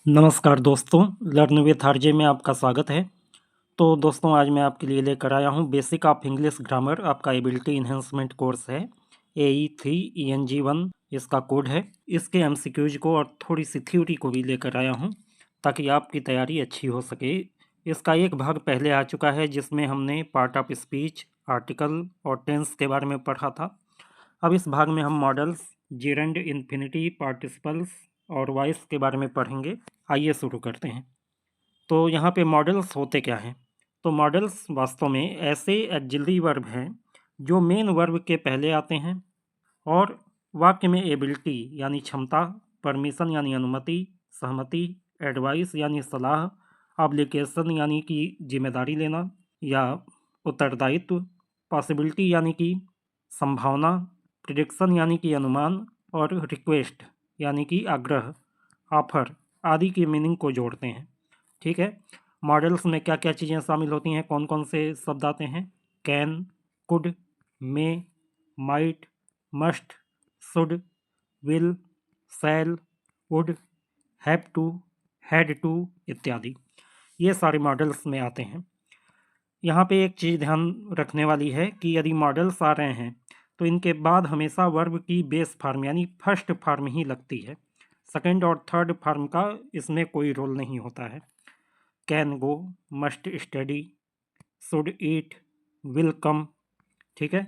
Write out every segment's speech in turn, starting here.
नमस्कार दोस्तों, learn with RJ में आपका स्वागत है। तो दोस्तों, आज मैं आपके लिए लेकर आया हूँ बेसिक ऑफ इंग्लिश ग्रामर। आपका एबिलिटी इन्हेंसमेंट कोर्स है AE3ENG1 इसका कोड है। इसके एमसीक्यूज को और थोड़ी सी थ्योरी को भी लेकर आया हूँ ताकि आपकी तैयारी अच्छी हो सके। इसका एक भाग पहले आ चुका है जिसमें हमने पार्ट ऑफ स्पीच, आर्टिकल और टेंस के बारे में पढ़ा था। अब इस भाग में हम मॉडल्स, जेरेंड, इन्फिनिटी, पार्टिसिपल्स और वॉइस के बारे में पढ़ेंगे। आइए शुरू करते हैं। तो यहाँ पे मॉडल्स होते क्या हैं? तो मॉडल्स वास्तव में ऐसे एक्सिलरी वर्ब हैं जो मेन वर्ब के पहले आते हैं और वाक्य में एबिलिटी यानी क्षमता, परमिशन यानी अनुमति, सहमति, एडवाइस यानी सलाह, ऑब्लिगेशन यानी कि जिम्मेदारी लेना या उत्तरदायित्व, पॉसिबिलिटी यानी कि संभावना, प्रिडिक्शन यानी कि अनुमान और रिक्वेस्ट यानी कि आग्रह, ऑफर आदि की मीनिंग को जोड़ते हैं। ठीक है। मॉडल्स में क्या क्या चीज़ें शामिल होती हैं, कौन कौन से शब्द आते हैं? Can, could, may, might, must, should, will, shall, would, have to, had to इत्यादि, ये सारे मॉडल्स में आते हैं। यहाँ पे एक चीज़ ध्यान रखने वाली है कि यदि मॉडल्स आ रहे हैं तो इनके बाद हमेशा वर्ब की बेस फॉर्म यानी फर्स्ट फॉर्म ही लगती है। सेकंड और थर्ड फॉर्म का इसमें कोई रोल नहीं होता है। Can go, must study, should eat, will come. ठीक है,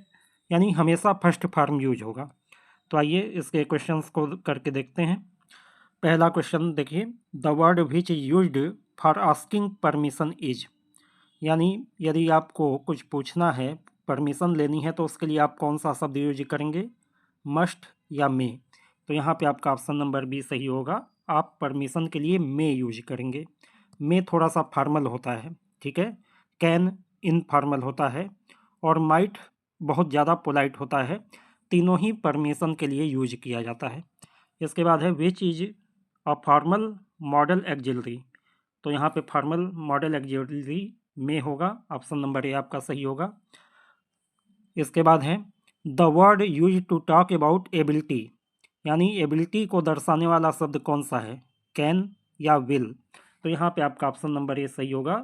यानी हमेशा फर्स्ट फॉर्म यूज होगा। तो आइए इसके क्वेश्चंस को करके देखते हैं। पहला क्वेश्चन देखिए, the word which is used for asking permission is, यानी यदि आपको कुछ पूछना है, परमिशन लेनी है, तो उसके लिए आप कौन सा शब्द यूज करेंगे? मस्ट या मे? तो यहाँ पे आपका ऑप्शन नंबर बी सही होगा। आप परमिशन के लिए मे यूज करेंगे। मे थोड़ा सा फॉर्मल होता है, ठीक है। कैन इनफॉर्मल होता है और माइट बहुत ज़्यादा पोलाइट होता है। तीनों ही परमिशन के लिए यूज किया जाता है। इसके बाद है which is a formal model axillary. तो यहाँ पे फॉर्मल मॉडल एक्जिलरी में होगा। ऑप्शन नंबर ए आपका सही होगा। इसके बाद है the word use to talk about ability, यानी एबिलिटी को दर्शाने वाला शब्द कौन सा है? कैन या विल? तो यहाँ पे आपका ऑप्शन नंबर ए सही होगा,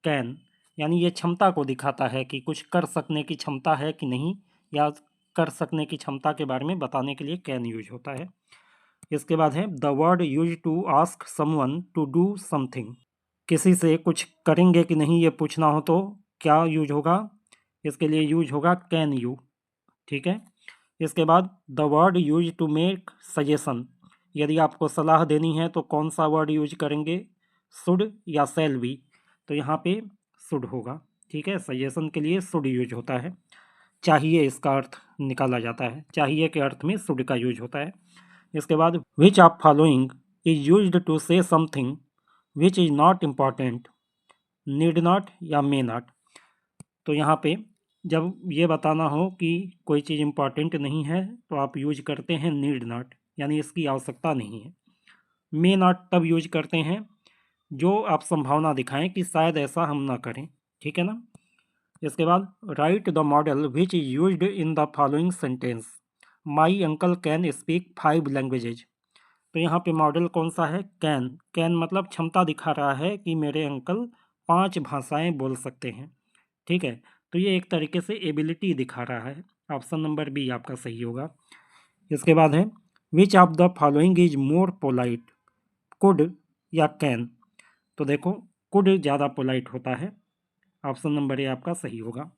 कैन। यानी ये क्षमता को दिखाता है कि कुछ कर सकने की क्षमता है कि नहीं, या कर सकने की क्षमता के बारे में बताने के लिए कैन यूज होता है। इसके बाद है the word use to ask someone to do something, किसी से कुछ करेंगे कि नहीं ये पूछना हो तो क्या यूज होगा? इसके लिए यूज होगा कैन यू। ठीक है। इसके बाद the word use to make suggestion, यदि आपको सलाह देनी है तो कौन सा वर्ड यूज करेंगे? शुड या शैल बी? तो यहाँ पे शुड होगा। ठीक है, सजेशन के लिए शुड यूज होता है। चाहिए इसका अर्थ निकाला जाता है, चाहिए के अर्थ में शुड का यूज होता है। इसके बाद which of following is used to say something which is not important, need not या मे नॉट? तो यहाँ पे जब ये बताना हो कि कोई चीज़ इम्पॉर्टेंट नहीं है तो आप यूज करते हैं नीड नॉट, यानी इसकी आवश्यकता नहीं है। मे नॉट तब यूज करते हैं जो आप संभावना दिखाएं कि शायद ऐसा हम ना करें। ठीक है ना। इसके बाद right the model which is used in the following sentence, my uncle can speak 5 languages. तो यहाँ पे मॉडल कौन सा है? कैन। कैन मतलब क्षमता दिखा रहा है कि मेरे अंकल 5 भाषाएं बोल सकते हैं। ठीक है, तो ये एक तरीके से एबिलिटी दिखा रहा है। ऑप्शन नंबर बी आपका सही होगा। इसके बाद है which of the following is more polite, could या कैन? तो देखो, कुड ज़्यादा पोलाइट होता है। ऑप्शन नंबर ए आपका सही होगा।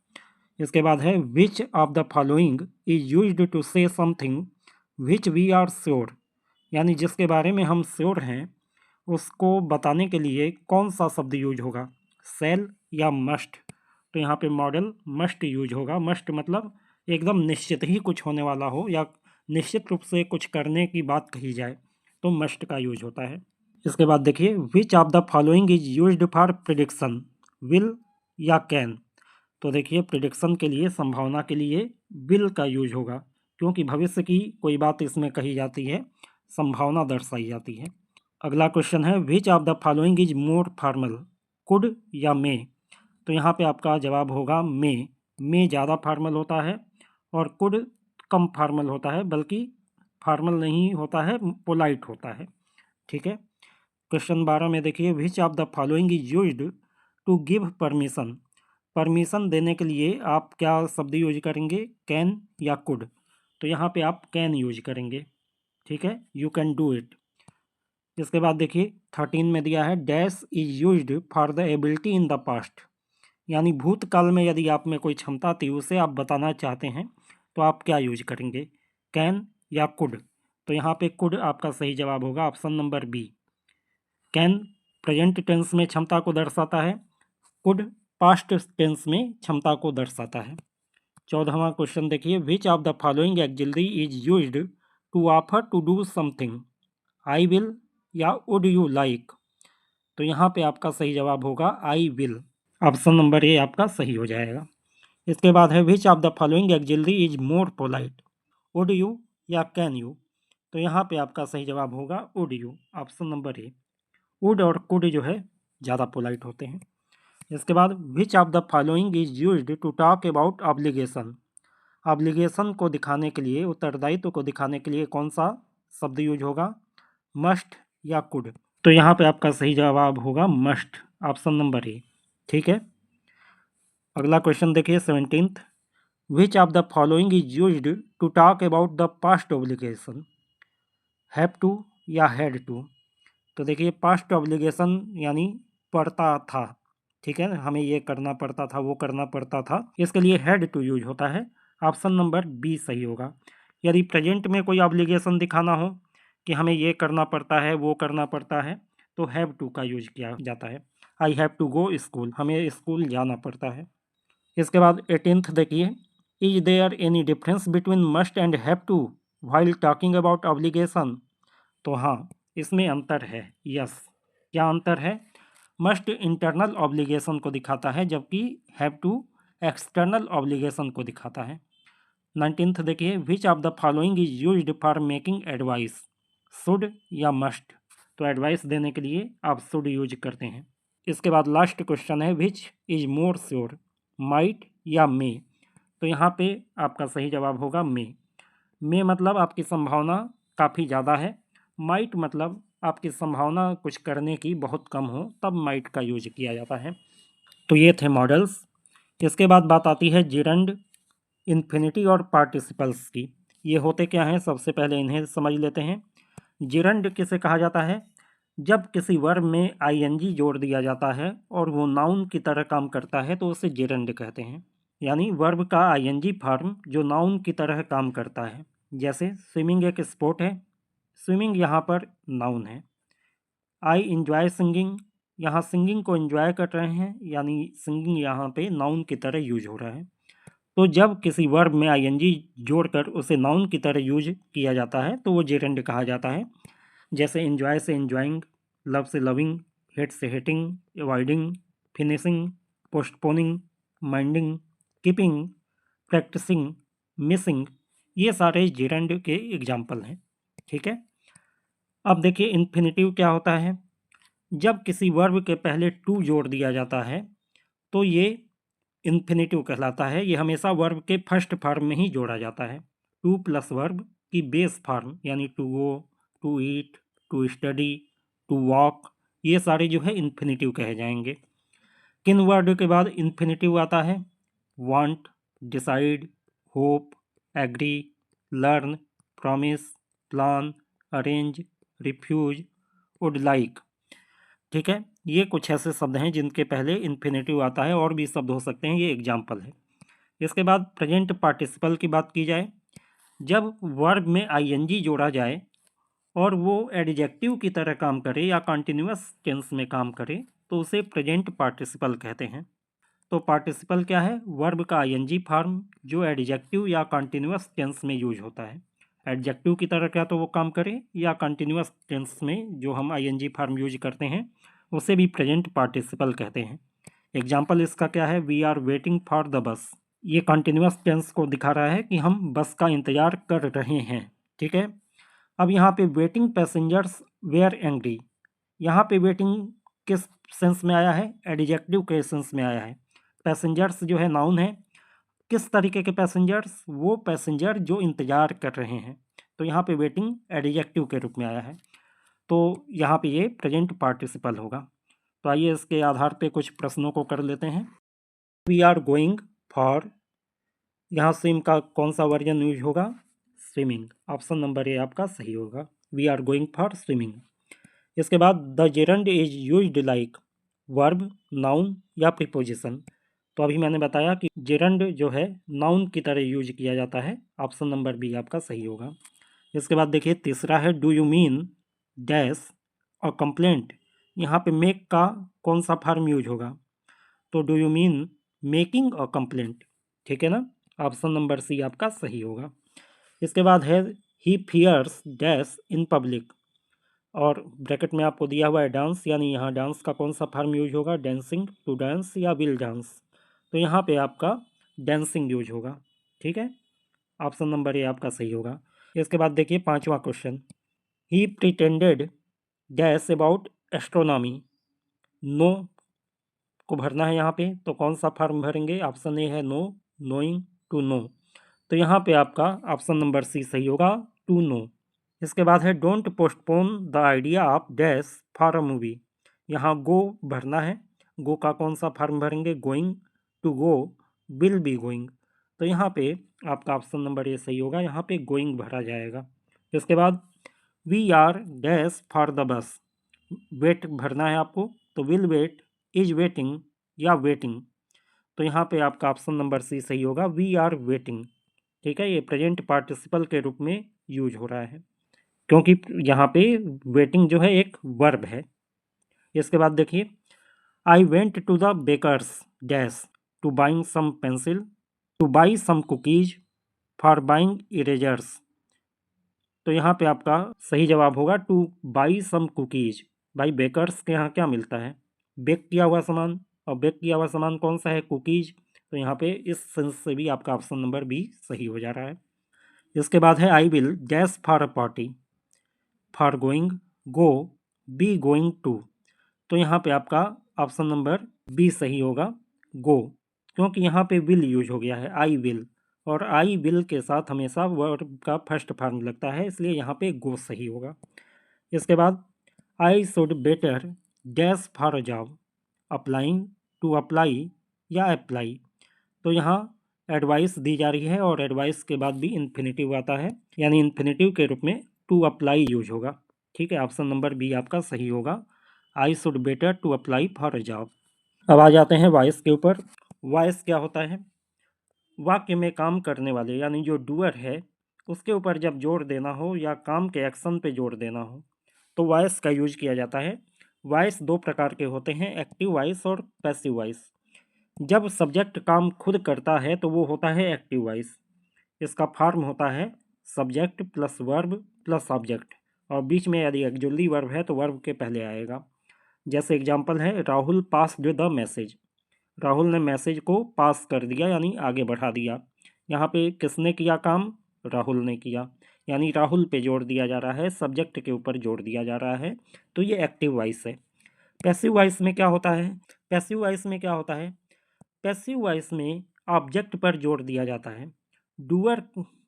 इसके बाद है which of the following is used to say something which we are sure, यानी जिसके बारे में हम श्योर हैं उसको बताने के लिए कौन सा शब्द यूज होगा? शैल या मस्ट? तो यहाँ पे मॉडल मस्ट यूज होगा। मस्ट मतलब एकदम निश्चित ही कुछ होने वाला हो या निश्चित रूप से कुछ करने की बात कही जाए तो मस्ट का यूज होता है। इसके बाद देखिए which of the following is used for prediction, will या कैन? तो देखिए प्रिडिक्शन के लिए, संभावना के लिए विल का यूज होगा, क्योंकि भविष्य की कोई बात इसमें कही जाती है, संभावना दर्शाई जाती है। अगला क्वेश्चन है which of the following is more formal, could या मे? तो यहाँ पे आपका जवाब होगा मे। मे ज़्यादा फॉर्मल होता है और कुड कम फॉर्मल होता है, बल्कि फॉर्मल नहीं होता है, पोलाइट होता है। ठीक है। क्वेश्चन 12 में देखिए, which of the following is used to give permission. Permission देने के लिए आप क्या शब्द यूज करेंगे, कैन या कुड। तो यहाँ पे आप कैन यूज करेंगे, ठीक है, यू कैन डू इट। इसके बाद देखिए 13 में दिया है, dash is used for the ability in the past. यानी भूतकाल में यदि आप में कोई क्षमता थी उसे आप बताना चाहते हैं तो आप क्या यूज करेंगे, कैन या कुड। तो यहाँ पे कुड आपका सही जवाब होगा, option number B. Can present tense में क्षमता को दर्शाता है, कुड पास्ट टेंस में क्षमता को दर्शाता है। 14वां क्वेश्चन देखिए, which of the following auxiliary is used to offer to do something, I will या वुड यू लाइक। तो यहाँ पे आपका सही जवाब होगा I will, option number A आपका सही हो जाएगा। इसके बाद है, which of the following auxiliary is more polite, would you या कैन यू। तो यहाँ पे आपका सही जवाब होगा would you, option number A. Would और कुड जो है ज़्यादा पोलाइट होते हैं। इसके बाद, which of the following is used to talk about obligation. Obligation को दिखाने के लिए, उत्तरदायित्व को दिखाने के लिए कौन सा शब्द यूज होगा, मस्ट या कुड। तो यहाँ पे आपका सही जवाब होगा मस्ट, ऑप्शन नंबर ए, ठीक है। अगला क्वेश्चन देखिए 17th, which of the following is used to talk about the past obligation, have to या हैड टू। तो देखिए पास्ट ऑब्लिगेशन यानी पड़ता था, ठीक है, हमें ये करना पड़ता था, वो करना पड़ता था, इसके लिए हैड टू यूज होता है, ऑप्शन नंबर बी सही होगा। यदि प्रेजेंट में कोई ऑब्लिगेशन दिखाना हो कि हमें ये करना पड़ता है, वो करना पड़ता है, तो हैव टू का यूज किया जाता है। I have to go school, हमें स्कूल जाना पड़ता है। इसके बाद 18th देखिए, is there any difference between must and have to while talking about obligation. तो हाँ, इसमें अंतर है, यस। क्या अंतर है, मस्ट इंटरनल ऑब्लिगेशन को दिखाता है जबकि हैव टू एक्सटर्नल ऑब्लिगेशन को दिखाता है। 19th देखिए, which of the following is used for making advice, should या मस्ट। तो एडवाइस देने के लिए आप शुड यूज करते हैं। इसके बाद लास्ट क्वेश्चन है, which is more sure, might या मे। तो यहाँ पे आपका सही जवाब होगा मे। मे मतलब आपकी संभावना काफ़ी ज़्यादा है, माइट मतलब आपकी संभावना कुछ करने की बहुत कम हो, तब माइट का यूज किया जाता है। तो ये थे मॉडल्स। इसके बाद बात आती है जिरंड, इन्फिनिटी और पार्टिसिपल्स की। ये होते क्या हैं, सबसे पहले इन्हें समझ लेते हैं। जिरंड किसे कहा जाता है, जब किसी वर्ब में आईएनजी जोड़ दिया जाता है और वो नाउन की तरह काम करता है तो उसे जिरंड कहते हैं। यानी वर्ब का आईएनजी फॉर्म जो नाउन की तरह काम करता है। जैसे स्विमिंग एक स्पोर्ट है, स्विमिंग यहाँ पर नाउन है। आई इंजॉय सिंगिंग, यहाँ सिंगिंग को एंजॉय कर रहे हैं, यानी सिंगिंग यहाँ पे नाउन की तरह यूज हो रहा है। तो जब किसी वर्ब में आईएनजी जोड़कर उसे नाउन की तरह यूज किया जाता है तो वो जेरेंड कहा जाता है। जैसे एंजॉय से एंजॉइंग, लव से लविंग, हेट से hating, avoiding, finishing, postponing, minding, keeping, practising, missing, ये सारे जेरेंड के एग्जाम्पल हैं, ठीक है। अब देखिए इन्फिनिटिव क्या होता है, जब किसी वर्ब के पहले टू जोड़ दिया जाता है तो ये इन्फिनिटिव कहलाता है। ये हमेशा वर्ब के फर्स्ट फॉर्म में ही जोड़ा जाता है। टू प्लस वर्ब की बेस फॉर्म यानी to go, to eat, to study, to walk, ये सारे जो है इन्फिनिटिव कहे जाएंगे। किन वर्ड के बाद इन्फिनिटिव आता है, want, decide, hope, agree, learn, promise, plan, arrange, refuse, would like, ठीक है। ये कुछ ऐसे शब्द हैं जिनके पहले इन्फिनेटिव आता है, और भी शब्द हो सकते हैं, ये एग्जाम्पल है। इसके बाद प्रेजेंट पार्टिसिपल की बात की जाए, जब वर्ब में आईएनजी जोड़ा जाए और वो एडजेक्टिव की तरह काम करे या कॉन्टिन्यूअस टेंस में काम करे तो उसे प्रेजेंट पार्टिसिपल कहते हैं। तो पार्टिसिपल क्या है, वर्ब का आईएनजी फॉर्म जो एडजेक्टिव या कॉन्टिन्यूअस टेंस में यूज होता है। एडजेक्टिव की तरह क्या तो वो काम करे, या कॉन्टिन्यूअस टेंस में जो हम आईएनजी फॉर्म यूज करते हैं उसे भी प्रेजेंट पार्टिसिपल कहते हैं। एग्जाम्पल इसका क्या है, we are waiting for the bus. ये कॉन्टिन्यूअस टेंस को दिखा रहा है कि हम बस का इंतजार कर रहे हैं, ठीक है। अब यहाँ पे वेटिंग पैसेंजर्स वेयर एंग्री, यहाँ पे वेटिंग किस सेंस में आया है, एडजेक्टिव के सेंस में आया है। पैसेंजर्स जो है नाउन है, किस तरीके के पैसेंजर्स, वो पैसेंजर जो इंतजार कर रहे हैं। तो यहाँ पे वेटिंग एडजेक्टिव के रूप में आया है। तो यहाँ पे ये प्रेजेंट पार्टिसिपल होगा। तो आइए इसके आधार पे कुछ प्रश्नों को कर लेते हैं। वी आर गोइंग फॉर, यहाँ स्विम का कौन सा वर्जन यूज होगा? स्विमिंग। ऑप्शन नंबर ए आपका सही होगा, we are going for swimming. इसके बाद the gerund is used like verb, noun या प्रीपोजिशन। तो अभी मैंने बताया कि जेरंड जो है नाउन की तरह यूज किया जाता है। ऑप्शन नंबर बी आपका सही होगा। इसके बाद देखिए तीसरा है डू यू मीन डैश और कंप्लेंट। यहाँ पे मेक का कौन सा फॉर्म यूज होगा? तो do you mean making a complaint, ठीक है ना। ऑप्शन नंबर सी आपका सही होगा। इसके बाद है ही फियर्स डैश इन पब्लिक, और ब्रैकेट में आपको दिया हुआ है डांस, यानी यहाँ डांस का कौन सा फॉर्म यूज होगा? डांसिंग, टू डांस या विल डांस। तो यहाँ पे आपका डांसिंग यूज होगा, ठीक है। ऑप्शन नंबर ए आपका सही होगा। इसके बाद देखिए पांचवा question, he pretended dash about astronomy. नो को भरना है यहाँ पे, तो कौन सा फॉर्म भरेंगे? ऑप्शन ए है नो, नोइंग, टू नो। तो यहाँ पे आपका ऑप्शन नंबर सी सही होगा, टू नो। इसके बाद है don't postpone the idea of dash for a movie. यहाँ गो भरना है, गो का कौन सा फॉर्म भरेंगे? Going, to go, will be going. तो यहाँ पे आपका ऑप्शन नंबर ए सही होगा, यहाँ पे गोइंग भरा जाएगा। इसके बाद we are dash for the bus, wait भरना है आपको, तो विल वेट, इज वेटिंग या वेटिंग। तो यहाँ पे आपका ऑप्शन नंबर सी सही होगा, वी आर वेटिंग, ठीक है। ये प्रेजेंट पार्टिसिपल के रूप में यूज हो रहा है, क्योंकि यहाँ पे वेटिंग जो है एक वर्ब है। इसके बाद देखिए I went to the bakers dash to buying some pencil, to buy some cookies, for buying erasers. तो यहाँ पे आपका सही जवाब होगा टू बाई सम कुकीज। भाई बेकर्स के यहाँ क्या मिलता है? बेक किया हुआ सामान, और बेक किया हुआ सामान कौन सा है? कुकीज। तो यहाँ पे इस सेंस से भी आपका ऑप्शन नंबर बी सही हो जा रहा है। इसके बाद है I will dash for a party, for going, go, be going to. तो यहाँ पे आपका ऑप्शन नंबर बी सही होगा, गो, क्योंकि यहाँ पे विल यूज हो गया है, आई विल, और आई विल के साथ हमेशा वर्ब का फर्स्ट फॉर्म लगता है, इसलिए यहाँ पे गो सही होगा। इसके बाद I should better dash for a job, applying, to apply या अप्लाई। तो यहाँ एडवाइस दी जा रही है, और एडवाइस के बाद भी इन्फिनेटिव आता है, यानी इन्फिनेटिव के रूप में टू अप्लाई यूज होगा, ठीक है। ऑप्शन नंबर बी आपका सही होगा, I should better to apply for a job. अब आ जाते हैं वॉइस के ऊपर। वॉइस क्या होता है? वाक्य में काम करने वाले यानी जो डूअर है उसके ऊपर जब जोर देना हो या काम के एक्शन पे जोर देना हो तो वॉइस का यूज किया जाता है। वॉइस दो प्रकार के होते हैं, एक्टिव वॉइस और पैसिव वॉइस। जब सब्जेक्ट काम खुद करता है तो वो होता है एक्टिव वॉइस। इसका फॉर्म होता है subject plus verb plus object, और बीच में यदि एक्जुअली वर्ब है तो वर्ब के पहले आएगा। जैसे एग्जांपल है Rahul passed the message, Rahul ने मैसेज को पास कर दिया यानी आगे बढ़ा दिया। यहाँ पे किसने किया काम? राहुल ने किया, यानी राहुल पे जोड़ दिया जा रहा है, सब्जेक्ट के ऊपर जोड़ दिया जा रहा है, तो ये एक्टिव वॉइस है। पैसिव वॉइस में क्या होता है? पैसिव वॉइस में क्या होता है? पैसिव वॉइस में ऑब्जेक्ट पर जोर दिया जाता है, डूअर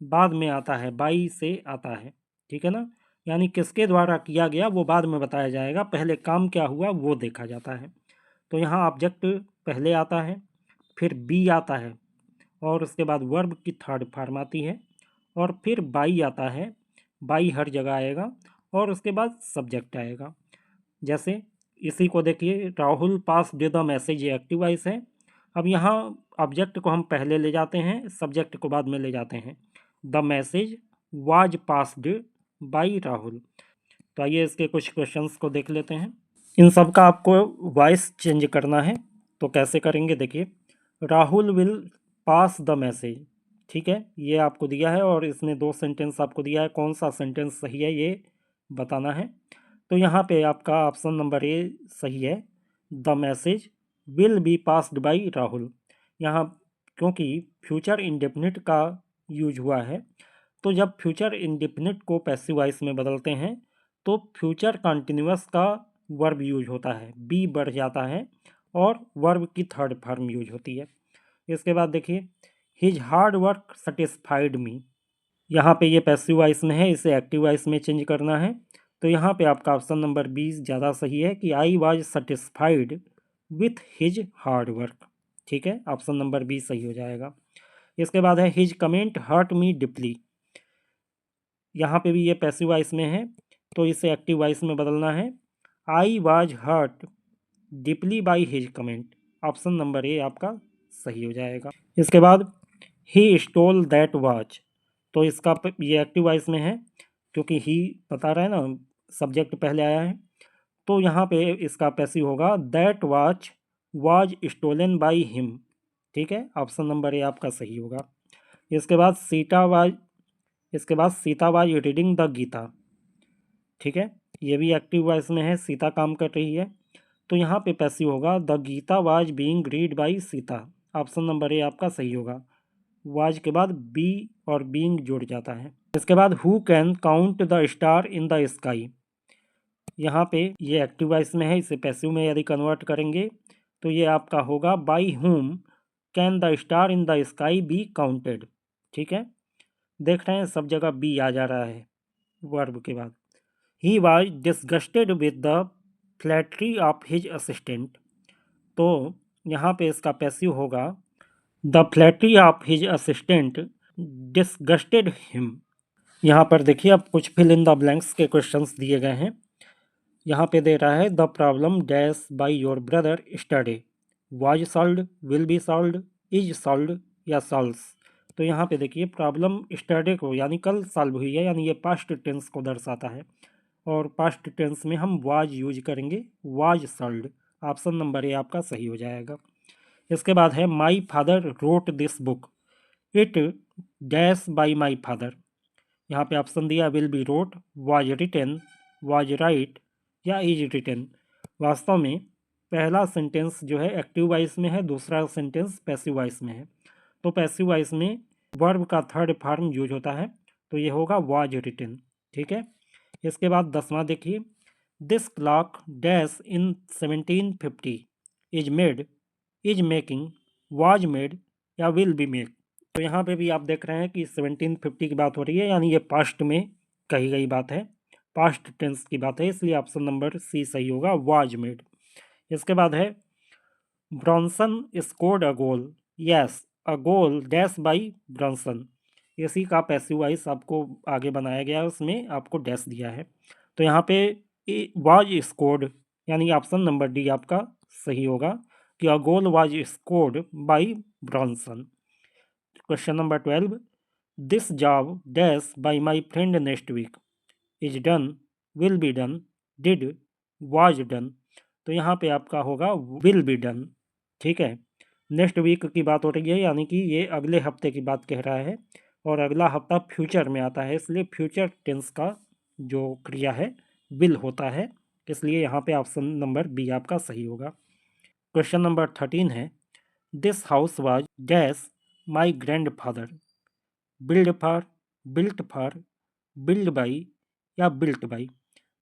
बाद में आता है, बाई से आता है, ठीक है ना। यानी किसके द्वारा किया गया वो बाद में बताया जाएगा, पहले काम क्या हुआ वो देखा जाता है। तो यहाँ ऑब्जेक्ट पहले आता है, फिर बी आता है, और उसके बाद वर्ब की थर्ड फॉर्म आती है, और फिर बाई आता है, बाई हर जगह आएगा, और उसके बाद सब्जेक्ट आएगा। जैसे इसी को देखिए राहुल पास द मैसेज, ये एक्टिव वॉइस है। अब यहाँ ऑब्जेक्ट को हम पहले ले जाते हैं, सब्जेक्ट को बाद में ले जाते हैं। The message was passed by Rahul. तो आइए इसके कुछ क्वेश्चंस को देख लेते हैं। इन सब का आपको वॉइस चेंज करना है, तो कैसे करेंगे देखिए। Rahul will pass the message, ठीक है, ये आपको दिया है, और इसमें दो सेंटेंस आपको दिया है, कौन सा सेंटेंस सही है ये बताना है। तो यहाँ पे आपका ऑप्शन नंबर ए सही है, the message will be passed by Rahul. यहाँ क्योंकि फ्यूचर इंडेफिनिट का यूज हुआ है, तो जब फ्यूचर इंडेफिनिट को पैसिव वॉइस में बदलते हैं तो फ्यूचर कंटिन्यूअस का वर्ब यूज होता है, बी बढ़ जाता है, और वर्ब की थर्ड फॉर्म यूज होती है। इसके बाद देखिए हिज हार्ड वर्क सेटिस्फाइड मी, यहाँ पे ये पैसिव वॉइस में है, इसे एक्टिव वॉइस में चेंज करना है। तो यहाँ पे आपका ऑप्शन नंबर 20 ज़्यादा सही है कि I was satisfied with his hard work. ठीक है, ऑप्शन नंबर 20 सही हो जाएगा। इसके बाद है his comment hurt me deeply. यहाँ पे भी ये पैसिव वॉइस में है, तो इसे एक्टिव वॉइस में बदलना है। I was hurt deeply by his comment. Option number A आपका सही हो जाएगा। इसके बाद ही स्टोल दैट वॉच, तो इसका ये एक्टिव वॉइस में है क्योंकि ही बता रहा है ना, सब्जेक्ट पहले आया है, तो यहाँ पे इसका पैसिव होगा that watch was stolen by him. ठीक है, ऑप्शन नंबर ए आपका सही होगा। इसके बाद Sita was reading the Gita. ठीक है, ये भी एक्टिव वॉइस में है, सीता काम कर रही है, तो यहाँ पे पैसिव होगा the Gita was being read by Sita. Option number A आपका सही होगा। वाज के बाद बी और बीइंग जुड़ जाता है। इसके बाद who can count the star in the sky, यहाँ पे ये एक्टिव वॉइस में है, इसे पैसिव में यदि कन्वर्ट करेंगे तो ये आपका होगा बाई हुम can the star in the sky be counted. ठीक है, देख रहे हैं सब जगह बी आ जा रहा है वर्ब के बाद। He was disgusted with the flattery of his assistant, तो यहाँ पे इसका पैसिव होगा the flattery of his assistant disgusted him. यहाँ पर देखिए अब कुछ फिल इन द ब्लैंक्स के क्वेश्चंस दिए गए हैं। यहाँ पे दे रहा है the problem dash by your brother study was solved, will be solved, is solved या सॉल्व्स। तो यहाँ पे देखिए प्रॉब्लम स्टडी को यानी कल सॉल्व हुई है, यानी ये पास्ट टेंस को दर्शाता है, और पास्ट टेंस में हम वाज यूज करेंगे, was solved. Option number A आपका सही हो जाएगा। इसके बाद है my father wrote this book it dash by my father. यहाँ पे ऑप्शन दिया will be wrote, was written, was write या इज रिटन। वास्तव में पहला सेंटेंस जो है एक्टिव वॉइस में है, दूसरा सेंटेंस पैसिव वॉइस में है। तो पैसिव वॉइस में वर्ब का थर्ड फॉर्म यूज होता है, तो ये होगा वाज रिटन। ठीक है, इसके बाद 10वां देखिए this clock dash in 1750 is made, is making, was made या विल बी मेड। तो यहाँ पे भी आप देख रहे हैं कि 1750 की बात हो रही है, यानी ये पास्ट में कही गई बात है, पास्ट टेंस की बात है, इसलिए ऑप्शन नंबर सी सही होगा, वाज मेड। इसके बाद है Bronson scored a goal, yes a goal dash by Bronson. इसी का पैसिव वॉइस आपको आगे बनाया गया है, उसमें आपको डैश दिया है, तो यहाँ पे वाज स्कोर्ड यानी ऑप्शन नंबर डी आपका सही होगा कि a goal was scored by Bronson. Question number 12 this job dash by my friend next week is done, will be done, did, was done. तो यहाँ पे आपका होगा विल बी डन। ठीक है, नेक्स्ट वीक की बात हो रही है, यानी कि ये अगले हफ्ते की बात कह रहा है, और अगला हफ्ता फ्यूचर में आता है, इसलिए फ्यूचर टेंस का जो क्रिया है विल होता है, इसलिए यहाँ पे ऑप्शन नंबर बी आपका सही होगा। क्वेश्चन नंबर 13 है this house was dash my grand father, build for, built for, build by या बिल्ट बाई।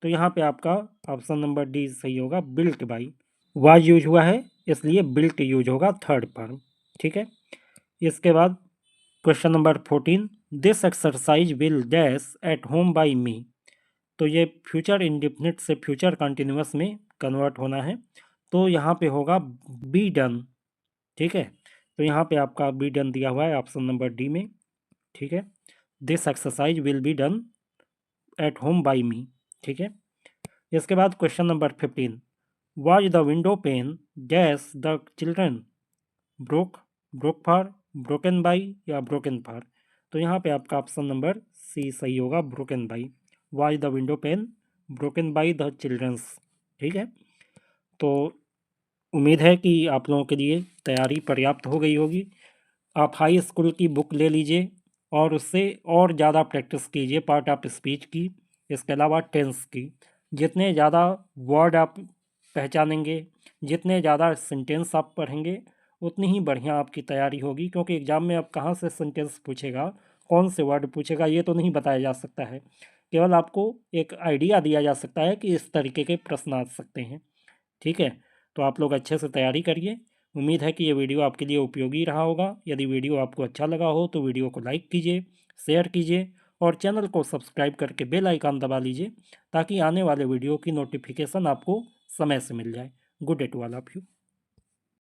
तो यहाँ पे आपका ऑप्शन नंबर डी सही होगा, बिल्ट बाई। वाज यूज हुआ है इसलिए बिल्ट यूज होगा थर्ड फॉर्म। ठीक है, इसके बाद question number 14 this exercise will dash at home by me. तो ये फ्यूचर इंडेफिनिट से फ्यूचर कंटिन्यूअस में कन्वर्ट होना है, तो यहाँ पे होगा बी डन। ठीक है, तो यहाँ पे आपका बी डन दिया हुआ है ऑप्शन नंबर डी में। ठीक है, this exercise will be done at home by me. ठीक है, इसके बाद question number 15 was the window pane dash the children broke, broke for, broken by या ब्रोकन फॉर। तो यहाँ पे आपका ऑप्शन नंबर सी सही होगा, broken by. Was the window pane broken by the childrens. ठीक है, तो उम्मीद है कि आप लोगों के लिए तैयारी पर्याप्त हो गई होगी। आप हाई स्कूल की बुक ले लीजिए और उससे और ज़्यादा प्रैक्टिस कीजिए पार्ट ऑफ स्पीच की, इसके अलावा टेंस की। जितने ज़्यादा वर्ड आप पहचानेंगे, जितने ज़्यादा सेंटेंस आप पढ़ेंगे, उतनी ही बढ़िया आपकी तैयारी होगी, क्योंकि एग्ज़ाम में अब कहाँ से सेंटेंस पूछेगा, कौन से वर्ड पूछेगा, ये तो नहीं बताया जा सकता है। केवल आपको एक आइडिया दिया जा सकता है कि इस तरीके के प्रश्न आ सकते हैं। ठीक है, तो आप लोग अच्छे से तैयारी करिए। उम्मीद है कि ये वीडियो आपके लिए उपयोगी रहा होगा। यदि वीडियो आपको अच्छा लगा हो तो वीडियो को लाइक कीजिए, शेयर कीजिए और चैनल को सब्सक्राइब करके बेल आइकन दबा लीजिए ताकि आने वाले वीडियो की नोटिफिकेशन आपको समय से मिल जाए। Good day to all of you.